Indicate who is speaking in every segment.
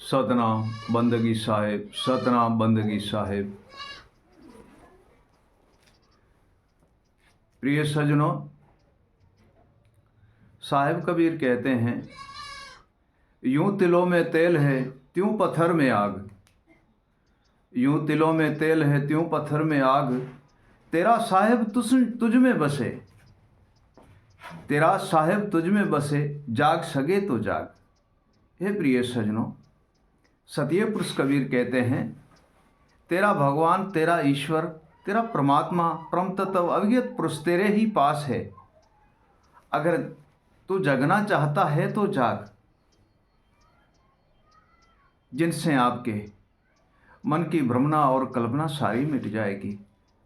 Speaker 1: सतनाम बंदगी साहिब, सतनाम बंदगी साहिब। प्रिय सज्जनों, साहिब कबीर कहते हैं, यूं तिलों में तेल है त्यों पत्थर में आग, यूं तिलों में तेल है त्यों पत्थर में आग, तेरा साहिब तुझ में बसे, तेरा साहिब तुझ में बसे, जाग सके तो जाग। हे प्रिय सज्जनों, सतीय पुरुष कबीर कहते हैं, तेरा भगवान, तेरा ईश्वर, तेरा परमात्मा, परम तत्व अविगत पुरुष तेरे ही पास है। अगर तू जगना चाहता है तो जाग, जिनसे आपके मन की भ्रमणा और कल्पना सारी मिट जाएगी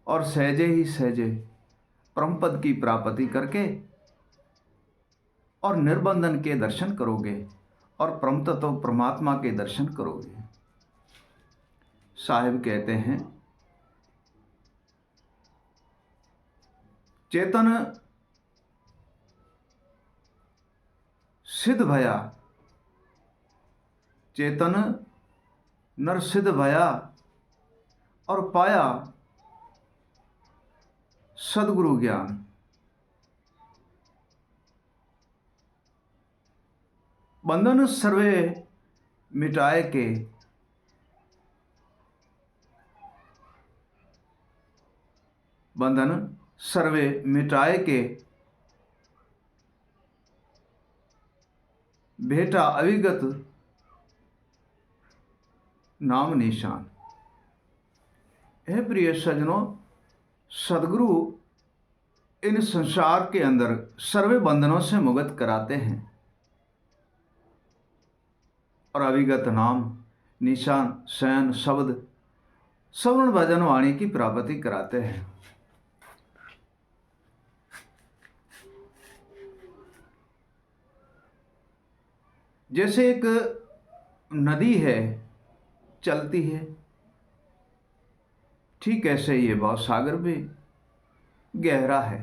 Speaker 1: और सहजे ही सहजे परम पद की प्राप्ति करके और निर्बंधन के दर्शन करोगे और परम तत्व परमात्मा के दर्शन करोगे। साहिब कहते हैं, चेतन सिद्ध भया, चेतन नर सिद्ध भया और पाया सदगुरु ज्ञान। बंधन सर्वे मिटाए के, बंधन सर्वे मिटाए के, भेटा अविगत नाम निशान। हे प्रिय सज्जनों, सदगुरु इन संसार के अंदर सर्वे बंधनों से मुक्त कराते हैं और अविगत नाम, निशान, शयन, शब्द, श्रवण भजन वाणी की प्राप्ति कराते हैं। जैसे एक नदी है, चलती है, ठीक ऐसे ये भाव सागर भी गहरा है।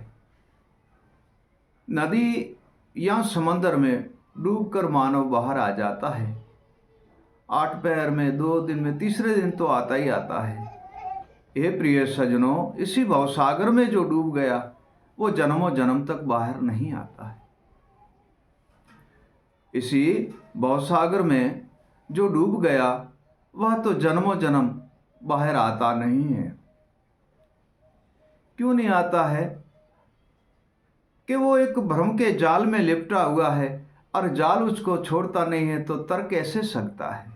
Speaker 1: नदी या समंदर में डूबकर मानव बाहर आ जाता है, 8 पहर में, 2 दिन में, तीसरे दिन तो आता ही आता है। हे प्रिय सज्जनों, इसी भाव सागर में जो डूब गया वो जन्मों जन्म तक बाहर नहीं आता है। इसी भवसागर में जो डूब गया वह तो जन्मों जन्म बाहर आता नहीं है। क्यों नहीं आता है? कि वो एक भ्रम के जाल में लिपटा हुआ है और जाल उसको छोड़ता नहीं है, तो तर कैसे सकता है?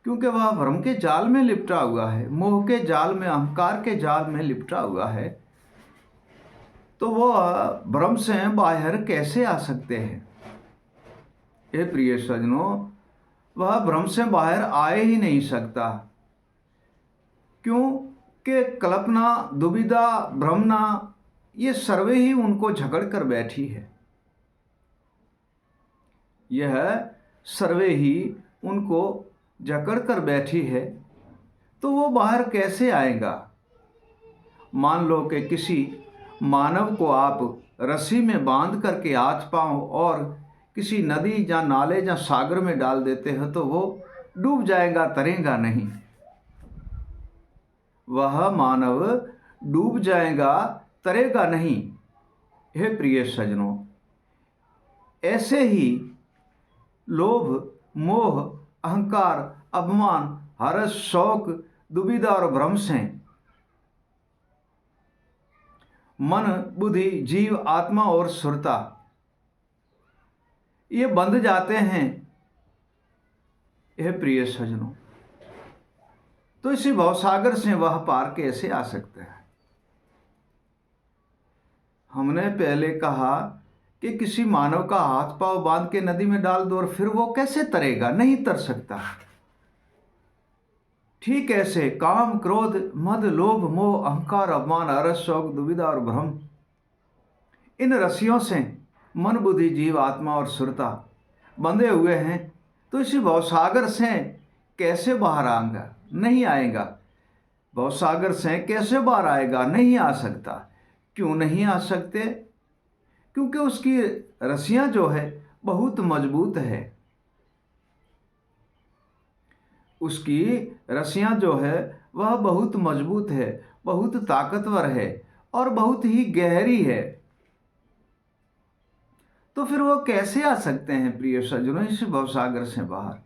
Speaker 1: क्योंकि वह भ्रम के जाल में लिपटा हुआ है, मोह के जाल में, अहंकार के जाल में लिपटा हुआ है, तो वह भ्रम से बाहर कैसे आ सकते हैं? हे प्रिय सज्जनों, वह भ्रम से बाहर आए ही नहीं सकता। क्यों? कि कल्पना, दुविधा, भ्रमना ये सर्वे ही उनको झगड़ कर बैठी है। यह सर्वे ही उनको जकड़ कर बैठी है, तो वो बाहर कैसे आएगा? मान लो कि किसी मानव को आप रस्सी में बांध करके हाथ पांव और किसी नदी या नाले या सागर में डाल देते हो तो वो डूब जाएगा, तरेगा नहीं। वह मानव डूब जाएगा, तरेगा नहीं। हे प्रिय सज्जनों, ऐसे ही लोभ, मोह, अहंकार, अभिमान, हर्ष, शौक, दुविधा और भ्रम से मन, बुद्धि, जीव, आत्मा और सुरता ये बंध जाते हैं। हे प्रिय सज्जनों, तो इसी भवसागर से वह पार कैसे आ सकते हैं? हमने पहले कहा कि किसी मानव का हाथ पांव बांध के नदी में डाल दो और फिर वो कैसे तरेगा? नहीं तर सकता। ठीक ऐसे काम, क्रोध, मद, लोभ, मोह, अहंकार, अभिमान, हर्ष, शौक, दुविधा और भ्रम, इन रस्सियों से मन, बुद्धि, जीव, आत्मा और सुरता बंधे हुए हैं। तो इसी भवसागर से कैसे बाहर आएगा? नहीं आएगा। भवसागर से कैसे बाहर आएगा? नहीं आ सकता। क्यों नहीं आ सकते? क्योंकि उसकी रस्सियां जो है बहुत मजबूत है। उसकी रस्सियां जो है वह बहुत मजबूत है, बहुत ताकतवर है और बहुत ही गहरी है। तो फिर वो कैसे आ सकते हैं प्रिय सज्जनों इस भवसागर से बाहर?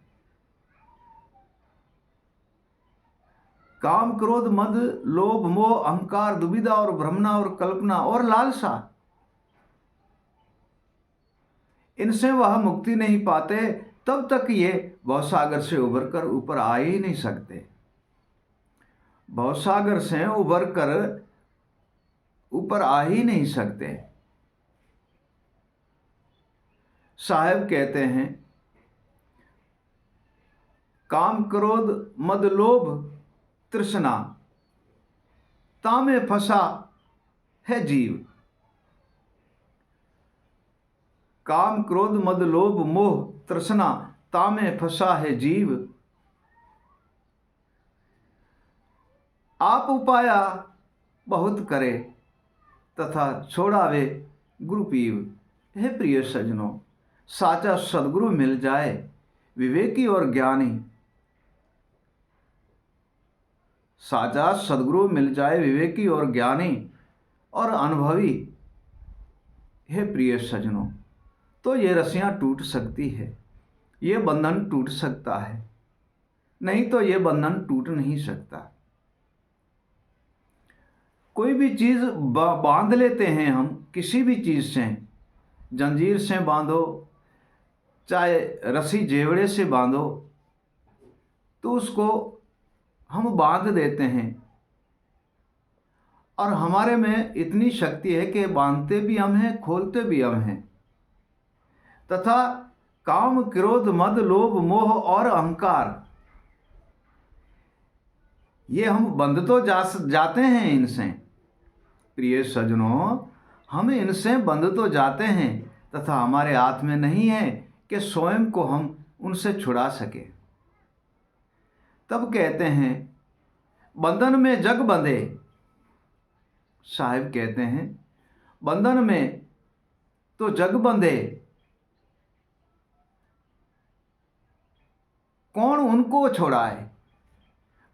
Speaker 1: काम, क्रोध, मद, लोभ, मोह, अहंकार, दुविधा और भ्रमणा और कल्पना और लालसा, इनसे वह मुक्ति नहीं पाते, तब तक ये भवसागर से उबर कर ऊपर आ ही नहीं सकते। भवसागर से उबर कर ऊपर आ ही नहीं सकते। साहब कहते हैं, काम, क्रोध, मद, लोभ, तृष्णा, तामे फंसा है जीव। काम, क्रोध, मद, लोभ, मोह, तृष्णा, तामे फंसा है जीव। आप उपाया बहुत करे तथा छोड़ावे गुरु पीव। हे प्रिय सज्जनों, साचा सदगुरु मिल जाए, विवेकी और ज्ञानी, साचा सदगुरु मिल जाए विवेकी और ज्ञानी और अनुभवी, हे प्रिय सज्जनों, तो ये रस्सियां टूट सकती है, ये बंधन टूट सकता है, नहीं तो ये बंधन टूट नहीं सकता। कोई भी चीज़ बांध लेते हैं हम, किसी भी चीज़ से, जंजीर से बांधो, चाहे रस्सी जेवड़े से बांधो, तो उसको हम बांध देते हैं और हमारे में इतनी शक्ति है कि बांधते भी हम हैं, खोलते भी हम हैं। तथा काम, क्रोध, मद, लोभ, मोह और अहंकार, ये हम बंध तो जाते हैं इनसे प्रिय सज्जनों, हम इनसे बंध तो जाते हैं, तथा हमारे हाथ में नहीं है कि स्वयं को हम उनसे छुड़ा सके। तब कहते हैं, बंधन में जग बंधे। साहिब कहते हैं, बंधन में तो जग बंधे, कौन उनको छोड़ाए।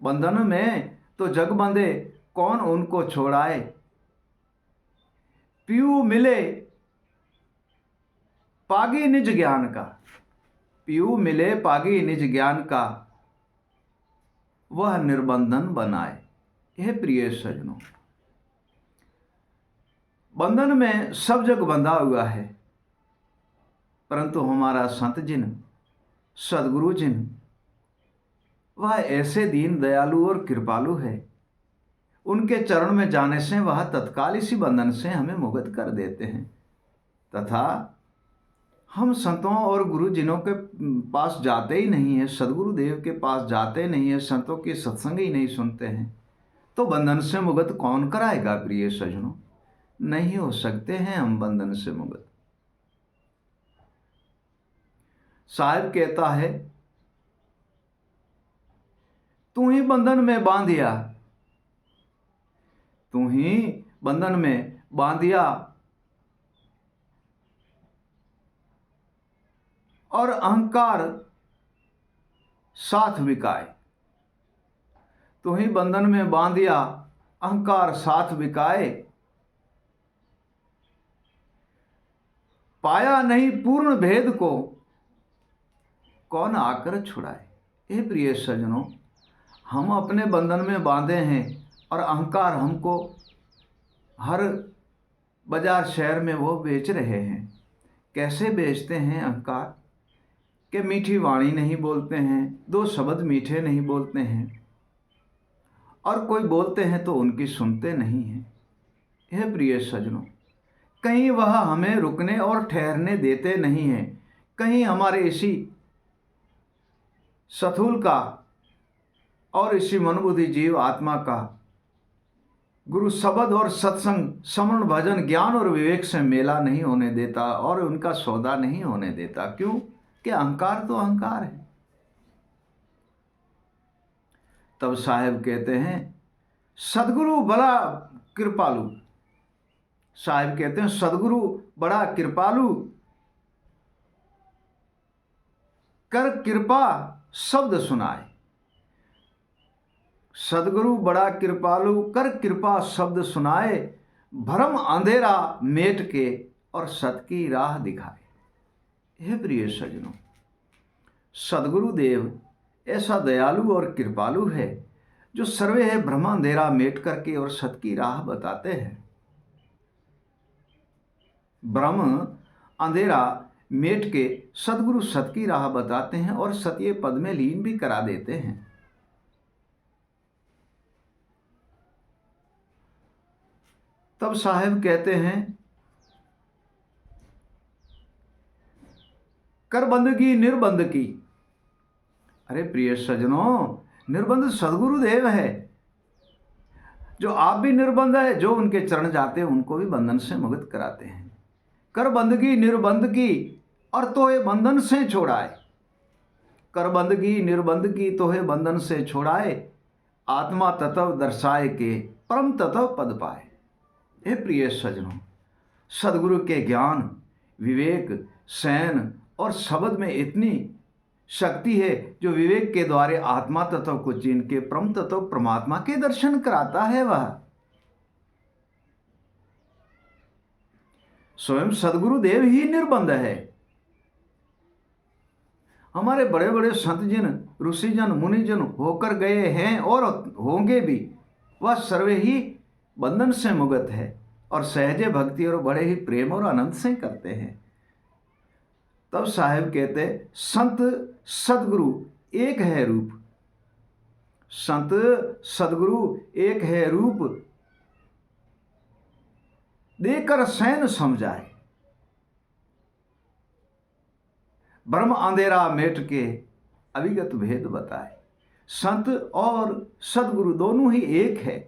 Speaker 1: बंधन में तो जग बंधे, कौन उनको छोड़ाए। पीयू मिले पागी निज ज्ञान का, पीयू मिले पागी निज ज्ञान का, वह निर्बंधन बनाए। यह प्रिय सज्जनों, बंधन में सब जग बंधा हुआ है, परंतु हमारा संत जिन, सदगुरु जिन, वह ऐसे दीन दयालु और कृपालु है, उनके चरण में जाने से वह तत्काल इसी बंधन से हमें मुक्त कर देते हैं। तथा हम संतों और गुरुजनों के पास जाते ही नहीं हैं, सदगुरुदेव के पास जाते नहीं हैं, संतों के सत्संग ही नहीं सुनते हैं, तो बंधन से मुक्त कौन कराएगा प्रिय सज्जनों? नहीं हो सकते हैं हम बंधन से मुक्त। साहिब कहता है, तू ही बंधन में बांधिया, तू ही बंधन में बांधिया और अहंकार साथ बिकाए। तू ही बंधन में बांधिया, अहंकार साथ बिकाए, पाया नहीं पूर्ण भेद को, कौन आकर छुड़ाए। हे प्रिय सज्जनों, हम अपने बंधन में बांधे हैं और अहंकार हमको हर बाजार शहर में वो बेच रहे हैं। कैसे बेचते हैं अहंकार? कि मीठी वाणी नहीं बोलते हैं, दो शब्द मीठे नहीं बोलते हैं, और कोई बोलते हैं तो उनकी सुनते नहीं हैं। यह प्रिय सज्जनों, कहीं वह हमें रुकने और ठहरने देते नहीं हैं। कहीं हमारे इसी सथुल का और इसी मनबुद्धि जीव आत्मा का गुरु शब्द और सत्संग, समरण, भजन, ज्ञान और विवेक से मेला नहीं होने देता और उनका सौदा नहीं होने देता। क्यों? कि अहंकार तो अहंकार है। तब साहेब कहते हैं, सदगुरु बड़ा कृपालु। साहिब कहते हैं, सदगुरु बड़ा कृपालु, कर कृपा शब्द सुनाए। सदगुरु बड़ा कृपालु, कर कृपा शब्द सुनाए, भरम अंधेरा मेट के और सत की राह दिखाए। हे प्रिय सज्जनों, सदगुरुदेव ऐसा दयालु और कृपालु है जो सर्वे है भ्रम अंधेरा मेट करके और सत की राह बताते हैं। ब्रह्म अंधेरा मेट के सदगुरु सत की राह बताते हैं और सत्य पद में लीन भी करा देते हैं। तब साहेब कहते हैं, कर बंदगी निर्बंध की। अरे प्रिय सज्जनों, निर्बंध सदगुरुदेव है, जो आप भी निर्बंध है, जो उनके चरण जाते हैं उनको भी बंधन से मुक्त कराते हैं। कर बंदगी निर्बंध की और तोहे बंधन से छोड़ाए। कर बंदगी निर्बंध की तोहे बंधन से छोड़ाए, आत्मा तत्व दर्शाए के परम तत्व पद पाए। हे प्रिय सज्जनों, सदगुरु के ज्ञान, विवेक, शयन और शब्द में इतनी शक्ति है जो विवेक के द्वारा आत्मा तत्व को चीन के परम तत्व परमात्मा के दर्शन कराता है। वह स्वयं सदगुरुदेव ही निर्बंध है। हमारे बड़े बड़े संतजन, ऋषिजन, मुनिजन होकर गए हैं और होंगे भी, वह सर्वे ही बंधन से मुक्त है और सहजे भक्ति और बड़े ही प्रेम और आनंद से करते हैं। तब साहेब कहते, संत सदगुरु एक है रूप। संत सदगुरु एक है रूप, देकर सैन समझाए। ब्रह्म अंधेरा मेट के अविगत भेद बताए। संत और सदगुरु दोनों ही एक है।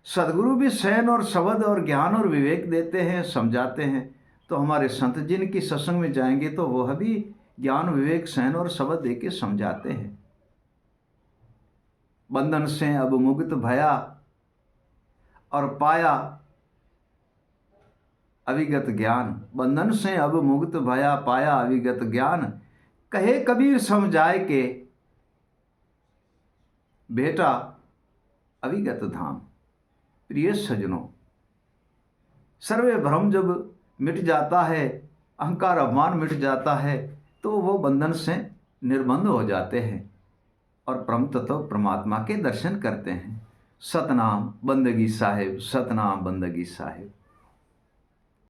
Speaker 1: सदगुरु भी शयन और शब्द और ज्ञान और विवेक देते हैं, समझाते हैं। तो हमारे संत जिन की सत्संग में जाएंगे तो वह भी ज्ञान, विवेक, शयन और शब्द दे के समझाते हैं। बंधन से अब मुक्त भया और पाया अविगत ज्ञान। बंधन से अब मुक्त भया पाया अविगत ज्ञान, कहे कबीर समझाए के बेटा अविगत धाम। प्रिय सज्जनों, सर्वे भ्रम जब मिट जाता है, अहंकार अभिमान मिट जाता है, तो वो बंधन से निर्बंध हो जाते हैं और परम तत्व परमात्मा के दर्शन करते हैं। सतनाम बंदगी साहिब, सतनाम बंदगी साहिब।